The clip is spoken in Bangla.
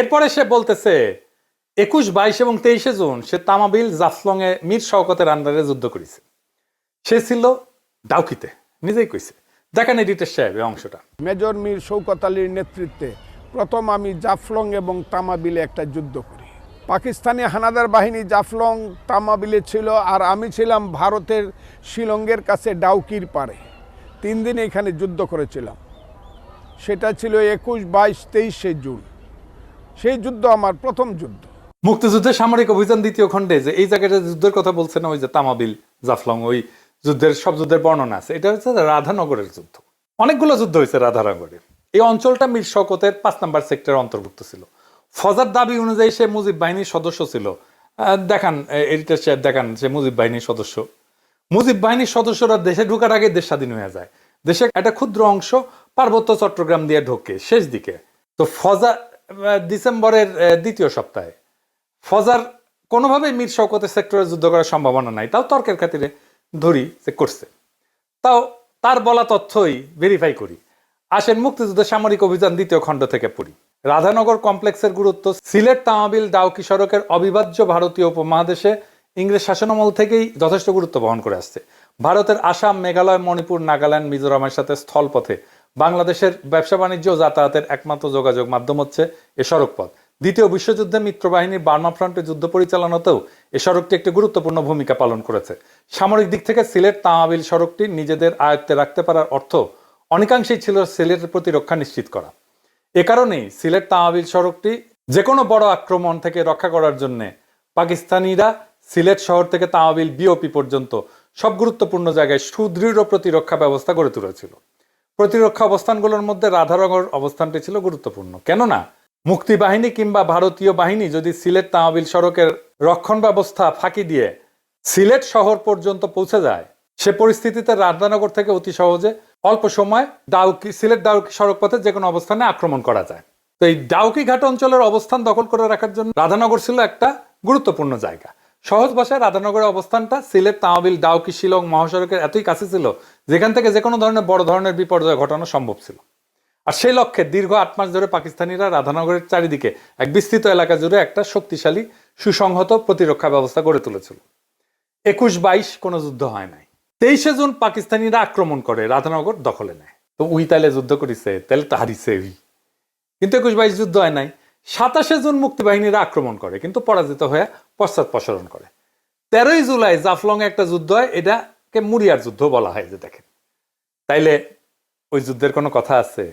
এরপরে সে বলতেছে 21, 22 এবং 23 জুন সে তামাবিল জাফলং এ মীর শওকতের আন্ডারে যুদ্ধ করেছে। সে ছিল ডাউকিতে, নিজেই কইছে। দেখেন এডিটর সাহেব এই অংশটা। মেজর মীর শওকত আলীর নেতৃত্বে প্রথম আমি জাফলং এবং তামাবিলে একটা যুদ্ধ করি। পাকিস্তানি হানাদার বাহিনী জাফলং তামাবিলে ছিল, আর আমি ছিলাম ভারতের শিলংয়ের কাছে ডাউকির পারে। 3 দিন এখানে যুদ্ধ করেছিলাম। সেটা ছিল 21, 22, 23 জুন। সেই যুদ্ধ আমার প্রথম যুদ্ধ। মুক্তিযুদ্ধের সামরিক অভিযান দ্বিতীয় খণ্ডে যে এই জায়গাটা যুদ্ধের কথা বলছেন, ওই যে তামাবিল জাফলং, ওই যুদ্ধের সব যুদ্ধের বর্ণনা আছে। এটা হচ্ছে রাধানগরের যুদ্ধ। অনেকগুলো যুদ্ধ হয়েছে রাধানগরে। এই অঞ্চলটা মীর শওকতের 5 নম্বর সেক্টরের অন্তর্ভুক্ত ছিল। ফজার দাবি অনুযায়ী সে মুজিব বাহিনীর সদস্য ছিল। দেখান এডিটর সাহেব, দেখান সে মুজিব বাহিনীর সদস্য। মুজিব বাহিনীর সদস্যরা দেশে ঢোকার আগে দেশ স্বাধীন হয়ে যায়। দেশে একটা ক্ষুদ্র অংশ পার্বত্য চট্টগ্রাম দিয়ে ঢোকে শেষ দিকে। তো ফজা ডিসেম্বরের দ্বিতীয় সপ্তাহে ফজার কোনোভাবেই মীর শওকতের সেক্টরে যুদ্ধ করার সম্ভাবনা নাই, তাও তর্কের খাতিরে ধরি যে করছে। তাও তার বলা তথ্যই ভেরিফাই করি। আসেন মুক্তিযুদ্ধের সামরিক অভিযান দ্বিতীয় খণ্ড থেকে পড়ি। রাধানগর কমপ্লেক্সের গুরুত্ব সিলেট তামাবিল ডাউকি সড়কের অবিভাজ্য ভারতীয় উপমহাদেশে ইংরেজ শাসনামল থেকেই যথেষ্ট গুরুত্ব বহন করে আসছে। ভারতের আসাম, মেঘালয়, মণিপুর, নাগাল্যান্ড, মিজোরামের সাথে স্থলপথে বাংলাদেশের ব্যবসা বাণিজ্য ও যাতায়াতের একমাত্র যোগাযোগ মাধ্যম হচ্ছে এ সড়কপথ। দ্বিতীয় বিশ্বযুদ্ধে মিত্রবাহিনীর বার্মা ফ্রন্টে যুদ্ধ পরিচালনাতেও এ সড়কটি একটি গুরুত্বপূর্ণ ভূমিকা পালন করেছে। সামরিক দিক থেকে সিলেট তামাবিল সড়কটি নিজেদের আয়ত্তে রাখতে পারার অর্থ অনেকাংশেই ছিল সিলেটের প্রতিরক্ষা নিশ্চিত করা। এ কারণেই সিলেট তামাবিল সড়কটি যে কোনো বড় আক্রমণ থেকে রক্ষা করার জন্য পাকিস্তানিরা সিলেট শহর থেকে তামাবিল বিওপি পর্যন্ত সব গুরুত্বপূর্ণ জায়গায় সুদৃঢ় প্রতিরক্ষা ব্যবস্থা গড়ে তুলেছিল। প্রতিরক্ষা অবস্থানগুলোর মধ্যে রাধানগর অবস্থানটি ছিল গুরুত্বপূর্ণ। কেননা মুক্তিবাহিনী কিংবা ভারতীয় বাহিনী যদি সিলেট তামাবিল সড়কের রক্ষণ ব্যবস্থা ফাঁকি দিয়ে সিলেট শহর পর্যন্ত পৌঁছে যায়, সে পরিস্থিতিতে রাধানগর থেকে অতি সহজে অল্প সময় সিলেট ডাউকি সড়ক পথে যে কোনো অবস্থানে আক্রমণ করা যায়। তো এই ডাউকি ঘাট অঞ্চলের অবস্থান দখল করে রাখার জন্য রাধানগর ছিল একটা গুরুত্বপূর্ণ জায়গা। সহজ ভাষায় রাধানগরের অবস্থানটা সিলেট তামাবিল ডাউকি শিলং মহাসড়কের এতই কাছে ছিল যেখান থেকে যে কোনো ধরনের বড় ধরনের বিপর্যয় ঘটানো সম্ভব ছিল। আর সেই লক্ষ্যে দীর্ঘ 8 মাস ধরে পাকিস্তানিরা রাধানগরের চারিদিকে এক বিস্তৃত এলাকা জুড়ে একটা শক্তিশালী সুসংহত প্রতিরক্ষা ব্যবস্থা গড়ে তুলেছিল। 21, 22 কোনো যুদ্ধ হয় নাই। 23 জুন পাকিস্তানিরা আক্রমণ করে রাধানগর দখলে নেয়। তো উই তাইলে যুদ্ধ করিছে, তাহলে তো হারিছে উই। কিন্তু 21, 22 যুদ্ধ হয় নাই। 27 জুন মুক্তিবাহিনীরা আক্রমণ করে, কিন্তু পরাজিত হয়ে পশ্চাৎপসরণ করে। 13 জুলাই জাফলং এ একটা যুদ্ধ হয়, এটাকে মুরিয়ার যুদ্ধ বলা হয়। যে দেখেন, তাইলে ওই যুদ্ধের কোনো কথা আছে?